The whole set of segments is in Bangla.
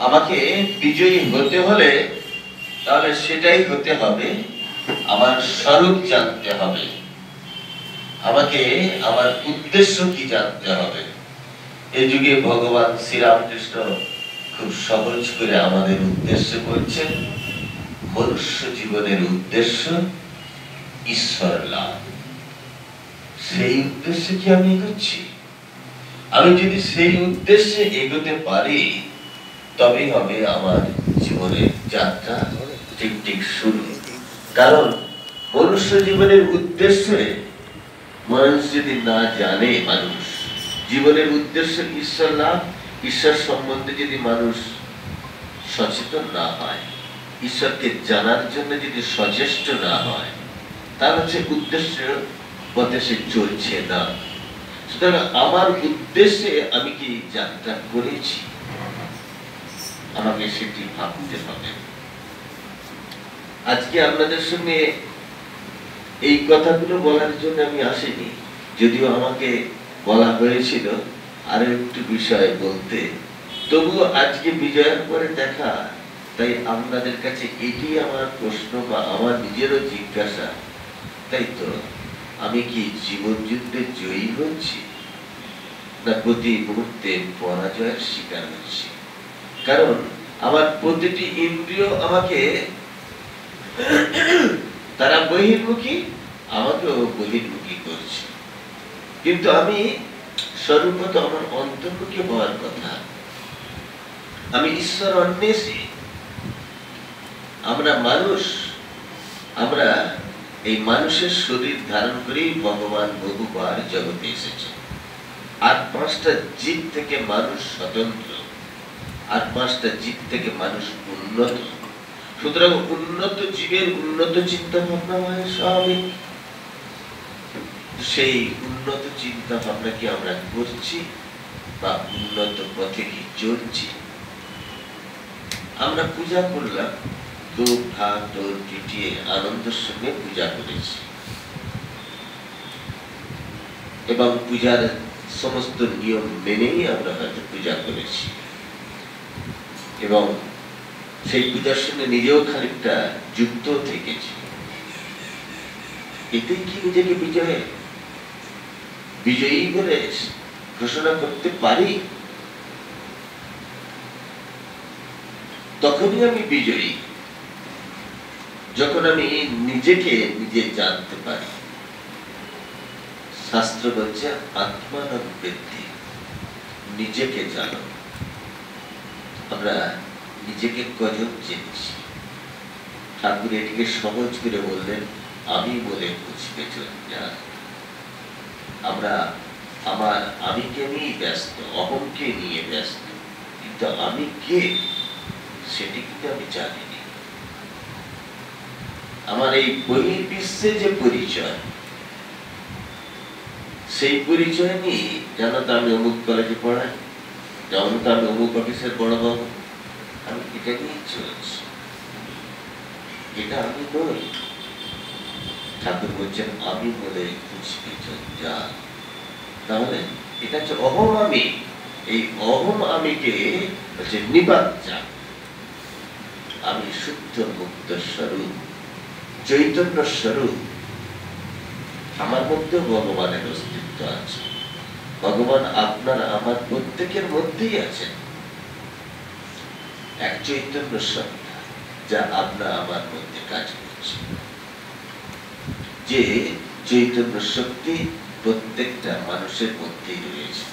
আমাকে বিজয়ী হতে হলে তাহলে সেটাই হতে হবে, আমার স্বরূপ জানতে হবে, আমাকে আমার উদ্দেশ্য কি জানতে হবে। এই যুগে ভগবান শ্রীরামকৃষ্ণ খুব সহজ করে আমাদের উদ্দেশ্য বলছেন, মনুষ্য জীবনের উদ্দেশ্য ঈশ্বর লাভ। সেই উদ্দেশ্যে কি আমি এগোচ্ছি? আমি যদি সেই উদ্দেশ্যে এগোতে পারি তবেই হবে আমার জীবনের যাত্রা ঠিক ঠিক শুরু। কারণ মনুষ্য জীবনের উদ্দেশ্যে মানুষ যদি না জানে, মানুষ জীবনের উদ্দেশ্য ঈশ্বর লাভ, ঈশ্বর সম্বন্ধে যদি মানুষ সচেতন না হয়, ঈশ্বরকে জানার জন্য যদি সচেষ্ট না হয়, তার হচ্ছে উদ্দেশ্য পথে সে চলছে না। সুতরাং আমার উদ্দেশ্যে আমি কি যাত্রা করেছি, আমাকে সেটি ভাবতে হবে। আজকে আপনাদের সঙ্গে এই কথাগুলো বলার জন্য আমি আসিনি, যদিও আমাকে বলা হয়েছিল আরো একটু বিষয় বলতে, তবুও আজকে বিজয়ের পরে দেখা, তাই আপনাদের কাছে এটি আমার প্রশ্ন বা আমার নিজেরও জিজ্ঞাসা, তাই তো আমি কি জীবন যুদ্ধে জয়ী হচ্ছি না প্রতি মুহূর্তে পরাজয়ের শিকার হচ্ছি? কারণ আমার প্রতিটি ইন্দ্রিয় আমাকে, তারা বহির্মুখী, আমাকেও বহির্মুখী করছে, কিন্তু আমি স্বরূপত আমার অন্তর্মুখী হওয়ার কথা। আমি ঈশ্বর অন্বেষী। আমরা মানুষ, আমরা এই মানুষের শরীর ধারণ করেই ভগবান বহুবার জগতে এসেছে। আর 5টা জীব থেকে মানুষ স্বতন্ত্র, আর 5টা জীব থেকে মানুষ উন্নত। সুতরাং উন্নত জীবের উন্নত চিন্তা ভাবনা হয় স্বাভাবিক। সেই উন্নত চিন্তা ভাবনা কি আমরা করছি বা উন্নত পথে কি চলছি? আমরা পূজা করলাম, ধূপ ঢাক ঢোল পিটিয়ে আনন্দের সঙ্গে পূজা করেছি, এবং পূজার সমস্ত নিয়ম মেনেই আমরা হয়তো পূজা করেছি, এবং সেই পূজার সঙ্গে নিজেও খানিকটা যুক্ত থেকেছি। এতেই কি নিজেকে বিজয়ী বলে ঘোষণা করতে পারি? তখনই আমি বিজয়ী যখন আমি নিজেকে নিজে জানতে পারি। শাস্ত্র বলছে আত্মানং বৃদ্ধি, নিজেকে জানো। আমরা নিজেকে কজন চিনছি? ঠাকুর এটিকে সহজ করে বললেন, আমি বলে বুঝবে যা। আমরা আমার আমিকে নিয়ে ব্যস্ত, অহংকে নিয়ে ব্যস্ত, কিন্তু আমি কে সেটি কিন্তু আমি জানিনি। আমার এই বহির্বিশ্বে যে পরিচয়, সেই পরিচয় নিয়ে জানো তো আমি অমুক কলেজে পড়াই, যেমন তো আমি অমুক অফিসের বড় বাবু, আমি এটা নিয়ে চলছি, এটা আমি নই। ঠাকুর বলছেন আমি বলে বুঝবে যা। তাহলে এটা হচ্ছে অহম আমি। এই অহম আমিকে হচ্ছে নিবাদ যা। আমি শুদ্ধ মুক্ত স্বরূপ, চৈতন্য স্বরূপ। আমার মধ্যে ভগবানের অস্তিত্ব আছে। ভগবান আপনার আমার প্রত্যেকের মধ্যেই আছেন। এক চৈতন্য সত্তা যা আপনার আমার মধ্যে কাজ করছে, যে চৈতন্য শক্তি প্রত্যেকটা মানুষের মধ্যেই রয়েছে।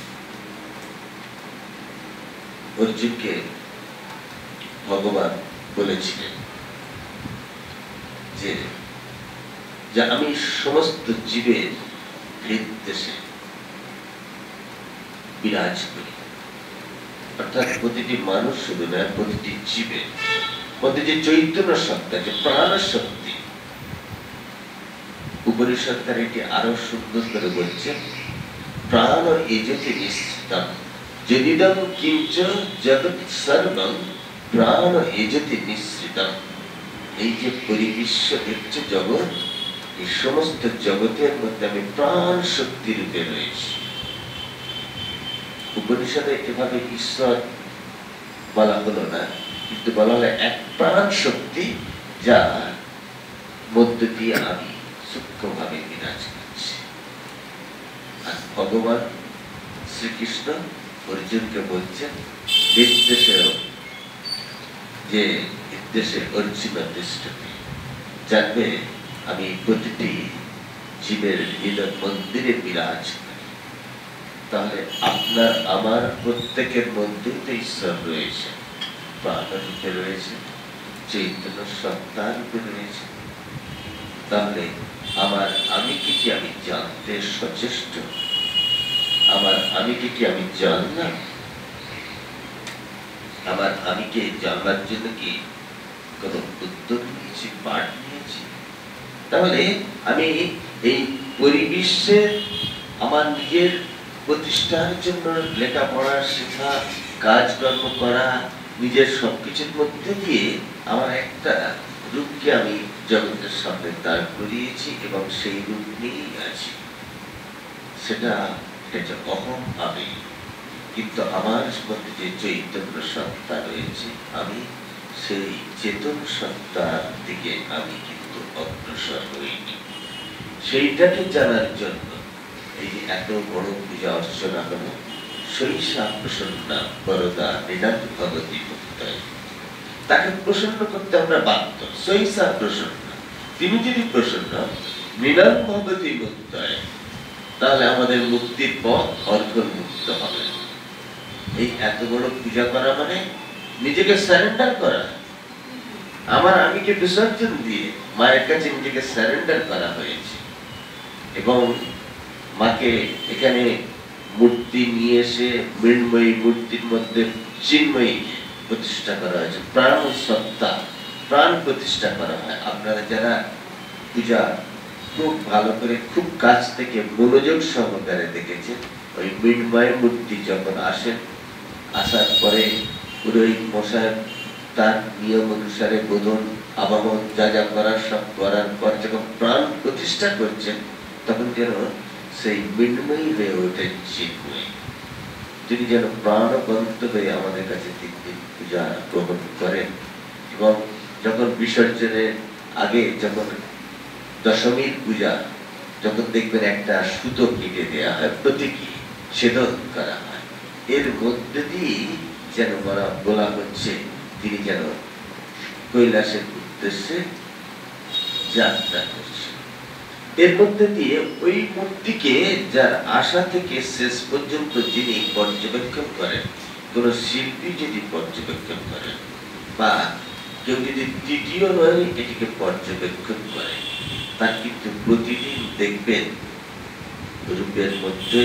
অর্জুনকে ভগবান বলেছিলেন যে আমি সমস্ত জীবের হৃদদেশে বিরাজ করি। অর্থাৎ প্রতিটি মানুষ শুধু নয়, প্রতিটি জীবের মধ্যে যে চৈতন্য সত্তা, যে প্রাণ শক্তি। উপনিষদ তার এটি আরো সুন্দর করে বলছে, প্রাণ এজতে নিশ্চিতম যদিদম কিঞ্চ জগৎ সর্বং প্রাণ এজতে নিশ্চিতম। এই যে পরিবিশ্ব হচ্ছে জগৎ, এই সমস্ত জগতের মধ্যে আমি প্রাণ শক্তি রূপে রয়েছি। উপনিষদে এভাবে ঈশ্বর বলা হলো না, কিন্তু বলা হলো এক প্রাণ শক্তি যা মধ্য দিয়ে আমি সূক্ষ্মভাবে বিরাজ করছি। আর ভগবান শ্রীকৃষ্ণ অর্জুনকে বলছেন নির্দেশেও যে নির্দেশে অর্জুন দৃষ্টি জানবে আমি প্রতিটি জীবের হৃদয় মন্দিরে বিরাজ করি। তাহলে আপনার আমার প্রত্যেকের মধ্যেই তো ঈশ্বর রয়েছে, প্রাণরূপে রয়েছে, চৈতন্য সত্তার রূপে রয়েছে। তাহলে আমার আমি কি আমি জানতে সচেষ্ট? আমার আমি কি আমি জানলাম? আমার আমি কে জানবার জন্য কি কোন উদ্যোগ নিয়েছি, পাঠ নিয়েছি? তাহলে আমি এই পরিবেশের আমার নিজের প্রতিষ্ঠার জন্য লেখাপড়া শেখা, কাজকর্ম করা, নিজের সবকিছুর মধ্যে দিয়ে আমার একটা রূপকে আমি জগতের সামনে দাঁড় করিয়েছি এবং সেই রূপ নিয়েই আছি। সেটা অহম আমি, কিন্তু আমার মধ্যে যে চৈতন্য সত্তা রয়েছে, আমি সেই চেতন সত্তার দিকে আমি কিন্তু অগ্রসর হইনি। সেইটাকে জানার জন্য এই যে এত বড় পূজা অর্চনা হলো, সৈষা প্রসন্না বরদা নিনাদ ভগবতী মুক্তায়, তাকে প্রসন্ন করতে আমরা বাধ্য। সৈষা প্রসন্ন, তিনি যদি প্রসন্ন নিনাদ ভগবতী মুক্তায়, তাহলে আমাদের মুক্তির পথ অর্ঘ্য মুক্ত হবে। এই এত বড় পূজা করা মানে নিজেকে সারেন্ডার করা। আমার আমিকে বিসর্জন দিয়ে মায়ের কাছে নিজেকে সারেন্ডার করা হয়েছে এবং মাকে এখানে মূর্তি নিয়ে এসে মৃন্ময়ী মূর্তির মধ্যে চিন্ময়ীকে প্রতিষ্ঠা করা হয়েছে। প্রাণ সত্তা, প্রাণ প্রতিষ্ঠা করা হয়। আপনারা যারা পূজা খুব ভালো করে খুব কাছ থেকে মনোযোগ সহকারে দেখেছেন, ওই মৃন্ময় মূর্তি যখন আসেন, আসার পরে পুরোহিত মশাই তার নিয়ম অনুসারে বোধন আবাহন যা যা করার সব করার পর যখন প্রাণ প্রতিষ্ঠা করছেন, তখন যেন সেই মৃন্ময়ী হয়ে ওঠেন চিন্ময়ী। তিনি যেন প্রাণবন্ত হয়ে আমাদের কাছে 3 দিন পূজা গ্রহণ করেন। এবং যখন বিসর্জনের আগে, যখন দশমীর পূজা, যখন দেখবেন একটা সুতো কেটে দেওয়া হয়, প্রতীকী ছেদন করা হয়, এর মধ্যে দিয়েই যেন বলা হচ্ছে তিনি যেন কৈলাসের উদ্দেশ্যে যাত্রা করছেন। এর মধ্যে দিয়ে ওই মূর্তিকে যার আশা থেকে শেষ পর্যন্ত যিনি পর্যবেক্ষণ করেন, কোন শিল্পী যদি পর্যবেক্ষণ করেন বা কেউ যদি তৃতীয় নয় এটিকে পর্যবেক্ষণ করে, তার কিন্তু প্রতিদিন দেখবেন রূপের মধ্যে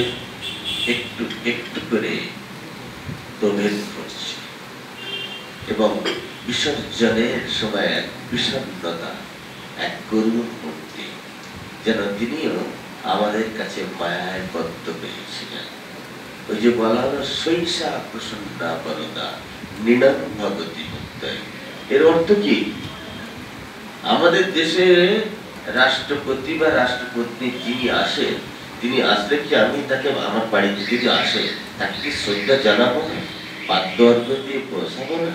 একটু একটু করে প্রভেদ ঘটছে এবং বিসর্জনের সময় এক বিষণ্ণতা, এক করুণ মূর্তি, যেন তিনিও আমাদের কাছে মায়ায় বদ্ধ পেয়েছিলেন। ওই যে বলা হলো সৈষা প্রসন্না বরদা নিনাদ ভগবতী মুক্তায়। এর অর্থ কি? আমাদের দেশে রাষ্ট্রপতি বা রাষ্ট্রপত্নী যিনি আসেন, তিনি আসলে কি আমি তাকে আমার বাড়িতে যদি আসে তাকে কি শ্রদ্ধা জানাবো না, বাদ্য অর্ঘ দিয়ে বসাবো না?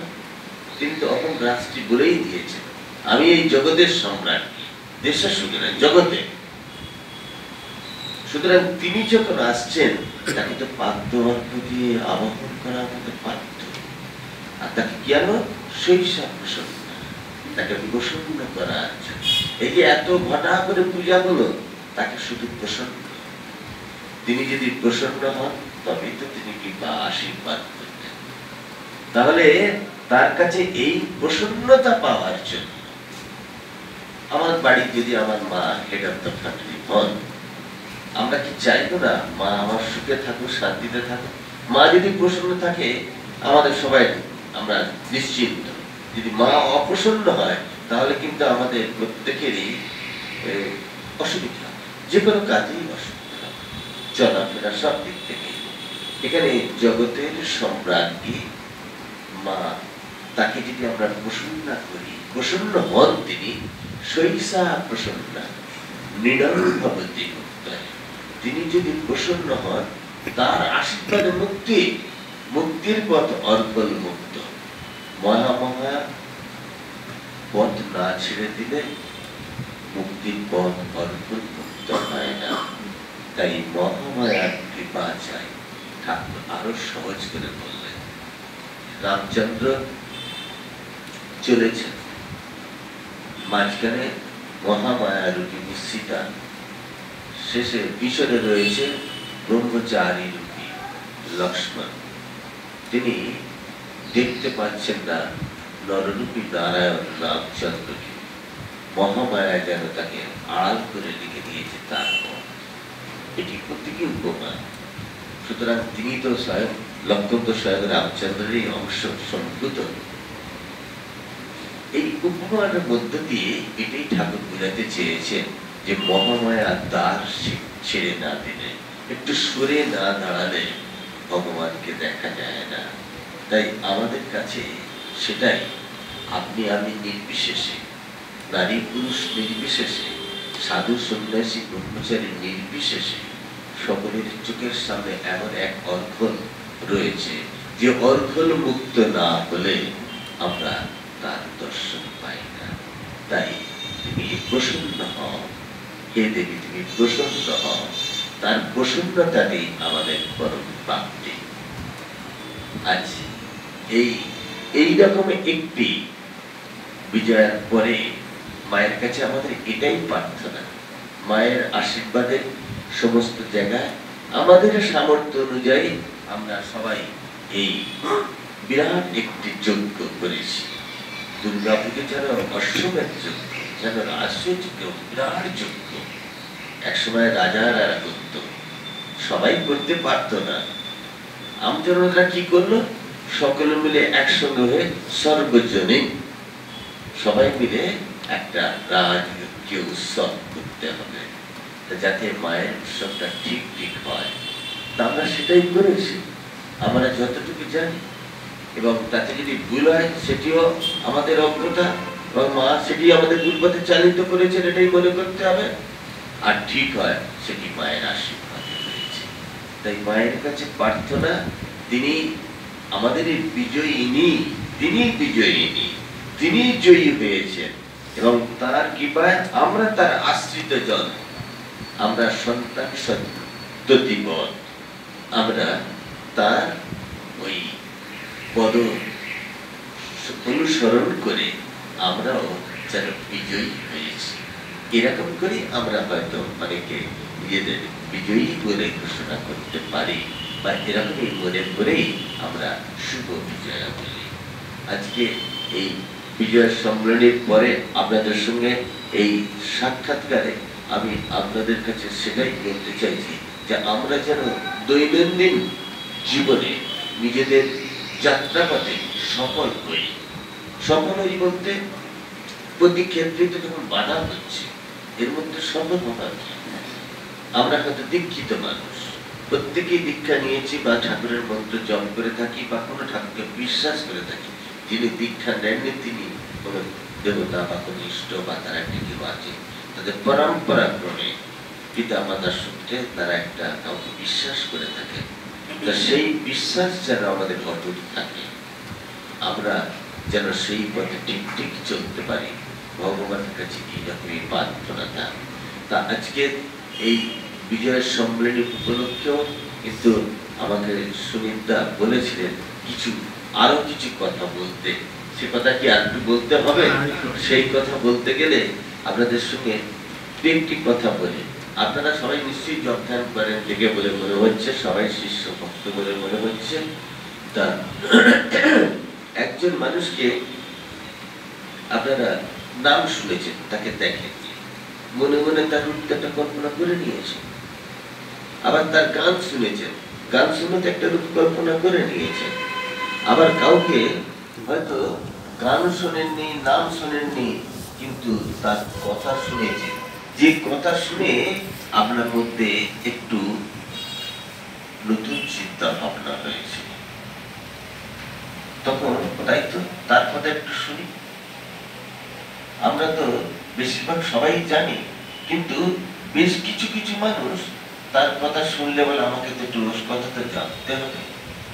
তিনি তো অহম রাষ্ট্রী বলেই দিয়েছেন আমি এই জগতের সম্রাট, দেশের শুধু না জগতে। সুতরাং তিনি যখন আসছেন তাকে তো বাদ্য অর্ঘ দিয়ে আবাহন করা আমাদের বাধ্য। আর তাকে কি আনো? সৈষা প্রসন্ন, তাকে প্রসন্ন করা আছে। এই যে এত ঘটা করে পূজা হলো, তাকে শুধু প্রসন্ন, তিনি যদি প্রসন্ন হন তবেই তো তিনি কৃপা আশীর্বাদ করতেন। তাহলে তার কাছে এই প্রসন্নতা পাওয়ার জন্য আমার বাড়ি যদি আমার মা হেড অফ দ্য ফ্যামিলি হন, আমরা কি চাইবো না মা আমার সুখে থাকুক, শান্তিতে থাকুক? মা যদি প্রসন্ন থাকে আমাদের সবাই আমরা নিশ্চিন্ত। যদি মা অপ্রসন্ন হয় তাহলে কিন্তু আমাদের প্রত্যেকেরই অসুবিধা, যে কোনো কাজেই অসুবিধা, চলাফেরা সব দিক থেকে। এখানে জগতের সম্রাজ্ঞী মা, তাকে যদি আমরা প্রসন্ন করি, প্রসন্ন হন তিনি, সৈষা প্রসন্না নিনাদ ভগবতী মুক্তায়, তিনি যদি প্রসন্ন হন, তার আশীর্বাদে মুক্তির পথ অর্গল মুক্ত। মহামায়া পথ না ছেড়ে দিলে মুক্তির পথ অর্পণ করতে হয় না। তাই মহামায়ার কৃপা চাই। ঠাকুর আরো সহজ করে বললেন, রামচন্দ্র চলেছেন, মাঝখানে মহামায়া রূপী সীতা, শেষে পিছনে রয়েছে ব্রহ্মচারী রূপী লক্ষ্মণ। তিনি দেখতে পাচ্ছেন না নররূপী নারায়ণ রামচন্দ্রকে। মহামায়া যেন তাকে আড়াল করে রেখে দিয়েছে তার পথ। এটি প্রত্যেকই উপমা। সুতরাং তিনি তো স্বয়ং লক্ষ্মণ তো স্বয়ং রামচন্দ্রেরই অংশ সম্ভূত। এই উপমার মধ্য দিয়ে এটাই ঠাকুর বোঝাতে চেয়েছেন যে মহামায়া দ্বার ছেড়ে না দিলে, একটু সরে না দাঁড়ালে ভগবানকে দেখা যায় না। তাই আমাদের কাছে সেটাই, আপনি আমি নির্বিশেষে, নারী পুরুষ নির্বিশেষে, সাধু সন্ন্যাসী ব্রহ্মচারী নির্বিশেষে সকলের চোখের সামনে এমন এক অর্ঘল রয়েছে যে অর্ঘল মুক্ত না হলে আমরা তার দর্শন পাই না। তাই তুমি প্রসন্ন হও, হে দেবী তুমি প্রসন্ন হও। তার প্রসন্নতাতেই আমাদের পরম প্রাপ্তি। আজ এই রকমের একটি বিজয়ের পরে মায়ের কাছে আমাদের এটাই প্রার্থনা, মায়ের আশীর্বাদের সমস্ত জায়গায় আমাদের সামর্থ্য অনুযায়ী আমরা সবাই এই বিরাট একটি যজ্ঞ করেছি। দুর্গা পুজো যেন অশ্বমেধ যজ্ঞ, যেন রাজযজ্ঞ, বিরাট যজ্ঞ। একসময় রাজারা করত, সবাই করতে পারত না। আমজনরা কি করলো, সকলে মিলে একসঙ্গে হয়ে সর্বজনীন সবাই মিলে একটা রাজকীয় উৎসব করতে হবে, যাতে মায়ের উৎসবটা ঠিক ঠিক হয়। তা আমরা সেটাই করেছি, আমরা যতটুকু জানি। এবং তাতে যদি ভুল হয় সেটিও আমাদের অজ্ঞতা, এবং মা সেটি আমাদের ভুলপথে চালিত করেছেন এটাই মনে করতে হবে। আর ঠিক হয় সেটি মায়ের আশীর্বাদ হয়েছে। তাই মায়ের কাছে প্রার্থনা, তিনি আমাদের বিজয়িনী, তিনি বিজয়িনী, তিনি জয়ী হয়েছেন। এবং তার কৃপায় আমরা তার আশ্রিত জন, আমরা সন্তান সন্ততিবৎ, আমরা তার ওই পদ অনুসরণ করে আমরাও যেন বিজয়ী হয়েছি। এরকম করে আমরা হয়তো অনেকে নিজেদের বিজয়ী বলে ঘোষণা করতে পারি, বা এরকমই মনে করেই আমরা শুভ বিজয়া বলি। আজকে এই বিজয় সম্মেলনের পরে আপনাদের সঙ্গে এই সাক্ষাৎকারে আমি আপনাদের কাছে সেটাই বলতে চাইছি যে আমরা যেন দৈনন্দিন জীবনে নিজেদের যাত্রাপথে সফল হই। সফল হই বলতে প্রতি ক্ষেত্রে তো যখন বাধা হচ্ছে, এর মধ্যে সফল হওয়ার কি? আমরা হয়তো দীক্ষিত মানুষ, প্রত্যেকেই দীক্ষা নিয়েছি বা ঠাকুরের মন্ত্র জপ করে থাকি বা কোনো ঠাকুরকে বিশ্বাস করে থাকি। যিনি দীক্ষা নেননি তিনি কোনো দেবতা বা কোনো ইষ্ট বা তারা একটা কেউ আছে, তাদের পরম্পরা ক্রমে পিতা মাতার সূত্রে তারা একটা কাউকে বিশ্বাস করে থাকে। তা সেই বিশ্বাস যেন আমাদের অটুট থাকে, আমরা যেন সেই পথে ঠিক ঠিক চলতে পারি, ভগবানের কাছে এইরকমই প্রার্থনা। তা আজকে এই বিজয়ের সম্মেলনী উপলক্ষেও কিন্তু আমাকে সুনীতা বলেছিলেন আরো কিছু কথা বলতে। সে কথা কি আর একটু বলতে হবে? সেই কথা বলতে গেলে আপনাদের সঙ্গে তিনটি কথা বলি। আপনারা সবাই নিশ্চয়ই যোগদান করেন দেখে বলে মনে হচ্ছে, সবাই শিষ্য ভক্ত বলে মনে হচ্ছে। তা একজন মানুষকে আপনারা নাম শুনেছেন, তাকে দেখেন, মনে মনে তার রূপটা কল্পনা করে নিয়েছেন। আবার তার গান শুনেছেন, গান শুনে একটা রূপ কল্পনা করে নিয়েছেন। আবার কাউকে হয়তো গান শোনেননি, নাম শোনেননি, কিন্তু তার কথা শুনেছেন। যে কথা শুনে আপনার মধ্যে একটু নতুন চিন্তা ভাবনা হয়েছে, তখন তাই তো তার কথা একটু শুনি। আমরা তো বেশিরভাগ সবাই জানি, কিন্তু বেশ কিছু কিছু মানুষ তার কথা শুনলে বলে আমাকে তো একটু কথা তো জানতে হবে,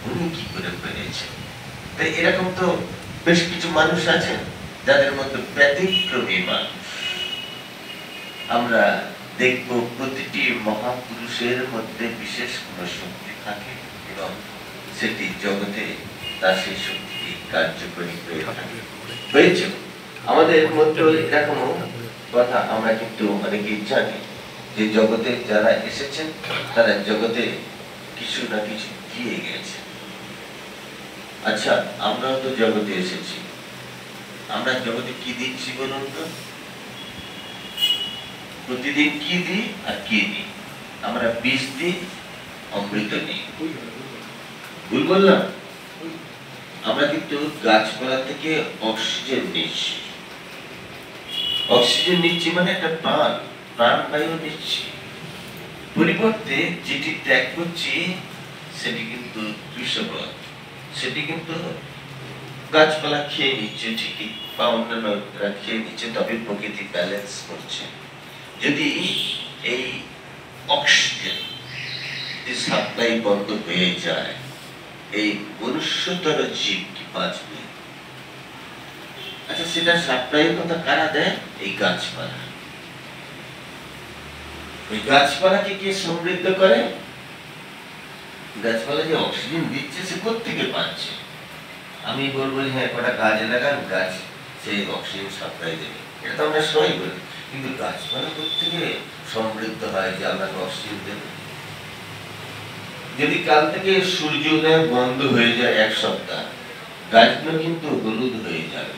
উনি কি করে পেরেছে। তাই এরকম তো বেশ কিছু মানুষ আছেন যাদের মধ্যে ব্যতিক্রমী মানুষ। আমরা দেখব প্রতিটি মহাপুরুষের মধ্যে বিশেষ কোন শক্তি থাকে এবং সেটি জগতে তার সেই শক্তি কার্যকরী হয়ে থাকে। হয়েছে আমাদের মধ্যে এরকম কথা আমরা কিন্তু অনেকেই জানি যে জগতে যারা এসেছেন তারা জগতে কিছু না কিছু দিয়ে গেছে। আচ্ছা, আমরাও তো জগতে এসেছি, আমরা জগতে কি দিচ্ছি বলুন তো? প্রতিদিন কি দিই আর কি দিই? আমরা বিষ দিই, অমৃত দিই। ভুল বললাম? আমরা কিন্তু গাছপালা থেকে অক্সিজেন নিচ্ছি। অক্সিজেন নিচ্ছি মানে একটা প্রাণবায়ু নিচ্ছি। পরিবর্তে যেটি ত্যাগ করছি সেটি কিন্তু বিষপথ, সেটি কিন্তু গাছপালা খেয়ে নিচ্ছে ঠিকই, বা অন্যান্যরা খেয়ে নিচ্ছে, তবে প্রকৃতি ব্যালেন্স করছে। যদি এই অক্সিজেন সাপ্লাই বন্ধ হয়ে যায়, এই মনুষ্যতর জীব কি বাঁচবে? আচ্ছা, সেটা সাপ্লাইয়ের কথা কারা দেয়? এই গাছপালা। ওই গাছপালাকে কে সমৃদ্ধ করে? গাছপালা যে অক্সিজেন দিচ্ছে সে কোত্থেকে পাচ্ছে? আমি বলবো হ্যাঁ, কটা গাছ লাগান, গাছ সেই অক্সিজেন সাপ্লাই দেবে, এটা তো আমরা সবাই বলি। কিন্তু গাছপালা কোত্থেকে সমৃদ্ধ হয় যে আমাকে অক্সিজেন দেবে? যদি কাল থেকে সূর্যোদয় বন্ধ হয়ে যায় এক সপ্তাহ, গাছগুলো কিন্তু হলুদ হয়ে যাবে,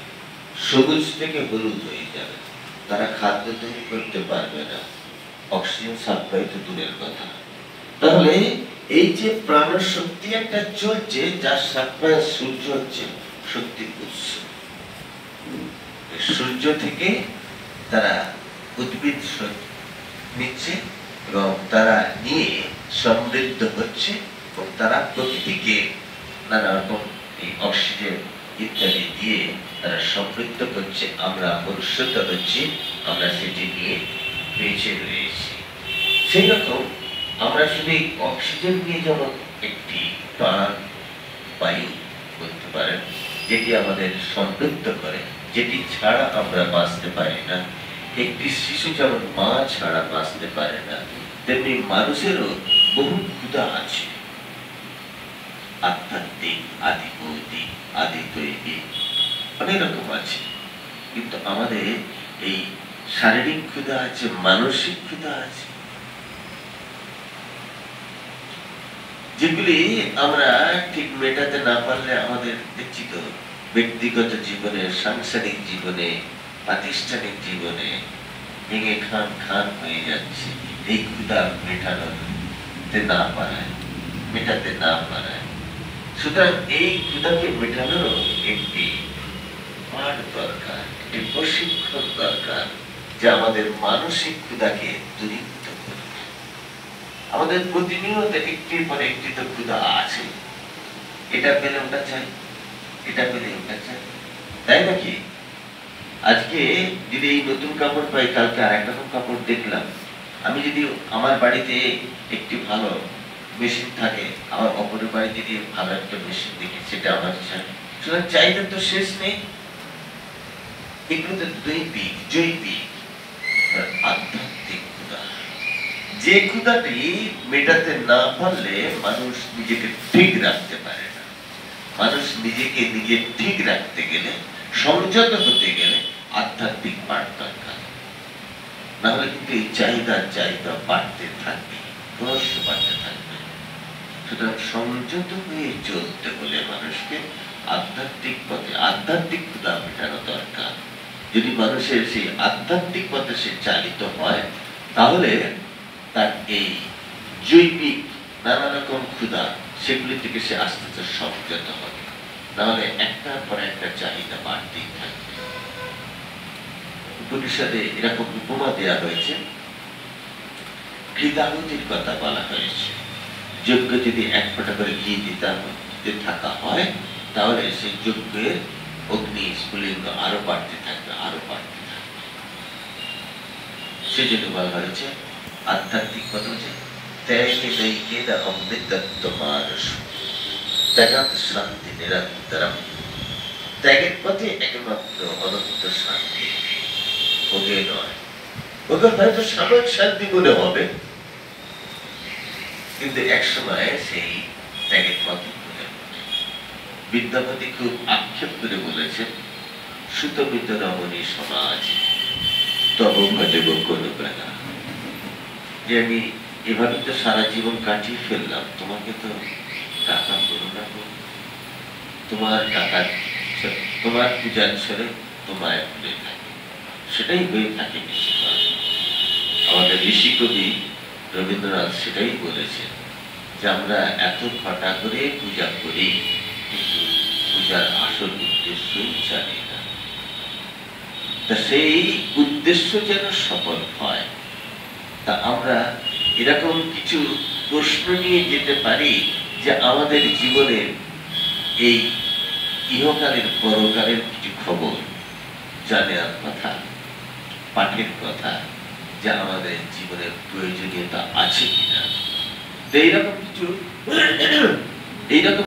সবুজ থেকে হলুদ হয়ে যাবে, তারা খাদ্য তৈরি করতে পারবে না, অক্সিজেন সাপ্লাই তো দূরের কথা। তাহলে এই যে প্রাণ শক্তি একটা চলছে, যার সাপ্লাই সূর্য হচ্ছে শক্তির উৎস। সূর্য থেকে তারা উদ্ভিদ নিচ্ছে এবং তারা নিয়ে সমৃদ্ধ হচ্ছে এবং তারা প্রকৃতিকে নানা রকম এই অক্সিজেন ইত্যাদি দিয়ে তারা সমৃদ্ধ করছে। আমরা মনুষ্যতর জীব, আমরা সেটি নিয়ে বেঁচে রয়েছি। সেই রকম আমরা শুধু এই অক্সিজেন নিয়ে যেমন একটি প্রাণ বায়ু বলতে পারেন, যেটি আমাদের সমৃদ্ধ করে, যেটি ছাড়া আমরা বাঁচতে পারি না। একটি শিশু যেমন মা ছাড়া বাঁচতে পারে না, তেমনি মানুষেরও বহু ক্ষুধা আছে, আধ্যাত্মিক, আদি ভৌতিক, আদি দৈবিক, অনেক রকম আছে। কিন্তু আমাদের এই শারীরিক ক্ষুধা আছে, মানসিক ক্ষুধা আছে, যেগুলি আমরা ঠিক মেটাতে না পারলে আমাদের দেখছি তো ব্যক্তিগত জীবনে, সাংসারিক জীবনে, প্রাতিষ্ঠানিক জীবনে ভেঙে খান খান হয়ে যাচ্ছে এই ক্ষুধা মেটাতে না পারায়, মেটাতে না পারায়। সুতরাং এই ক্ষুধাকে মেটানোর একটি পাঠ দরকার, একটি প্রশিক্ষণ দরকার, যা আমাদের মানসিক ক্ষুধাকে দূরীভূত করবে। আমাদের প্রতিনিয়ত একটির পর একটি তো ক্ষুধা আছে, এটা পেলে ওটা চাই, এটা পেলে ওটা চাই, তাই নাকি? আজকে যদি এই নতুন কাপড় পাই, কালকে আর একটা কাপড় দেখলাম। আমি যদি আমার বাড়িতে একটি ভালো মেশিন থাকে, আমার অপরের বাড়িতে যদি ভালো একটা মেশিন দেখি, সেটা আমার চাই। সুতরাং চাহিদা তো শেষ নেই। এগুলো তো দৈবিক, জৈবিক, আধ্যাত্মিক ক্ষুধা। যে ক্ষুধাটি মেটাতে না পারলে মানুষ নিজেকে ঠিক রাখতে পারে না। মানুষ নিজেকে নিজে ঠিক রাখতে গেলে, সংযত হতে গেলে আধ্যাত্মিক পাঠ দরকার। না হলে কিন্তু এই চাহিদা বাড়তে থাকবে, ক্রমশ বাড়তে থাকবে। সুতরাং সংযত হয়ে চলতে হলে মানুষকে আধ্যাত্মিক পথে, আধ্যাত্মিক ক্ষুধা মেটানো দরকার। যদি মানুষের সেই আধ্যাত্মিক পথে সে চালিত হয়, তাহলে তার এই জৈবিক নানা রকম ক্ষুধা, সেগুলি থেকে সে আস্তে আস্তে সংযত হবে। নাহলে একটার পর একটা চাহিদা বাড়তেই থাকবে। উপনিষদে এরকম উপমা দেওয়া হয়েছে, ঘৃতাহুতির কথা বলা হয়েছে। যজ্ঞ যদি এক ফোঁটা করে ঘি দিতে থাকা হয়, তাহলে সেই যজ্ঞের অগ্নি স্ফুলিঙ্গ আরো বাড়তে থাকবে, আরো বাড়তে থাকবে। সেজন্য বলা হয়েছে আধ্যাত্মিক পথ হচ্ছে ত্যাগেন অমৃতত্ব মানস ত্যাগাৎ শান্তি নিরন্তরম। ত্যাগের পথে একমাত্র অনন্ত শান্তি, ওকে নয়। ওকে হয়তো সাময়িক শান্তি মনে হবে, কিন্তু একসময় সেই ত্যাগের পথে মনে হবে। বিদ্যাপতি খুব আক্ষেপ করে বলেছেন, সুতমিত রমণী সমাজ তব ঘটেব কোন বেলা, যে আমি এভাবে তো সারা জীবন কাটিয়ে ফেললাম, তোমাকে তো টাকা করুণা করো, তোমার টাকা তোমার পূজার ছেড়ে তোমায় ভুলে থাকে, সেটাই হয়ে থাকে বেশিরভাগ। আমাদের ঋষি কবি রবীন্দ্রনাথ সেটাই বলেছেন, যে আমরা এত ঘটা করে পূজা করি, কিন্তু পূজার আসল উদ্দেশ্যই জানি না। তা সেই উদ্দেশ্য যেন সফল হয়, তা আমরা এরকম কিছু প্রশ্ন নিয়ে যেতে পারি, যে আমাদের জীবনের এই ইহকালের পরকালের কিছু খবর জানার কথা, পাঠের কথা, যা আমাদের জীবনের প্রয়োজনীয়তা আছে কিনা। এইরকম কিছু এইরকম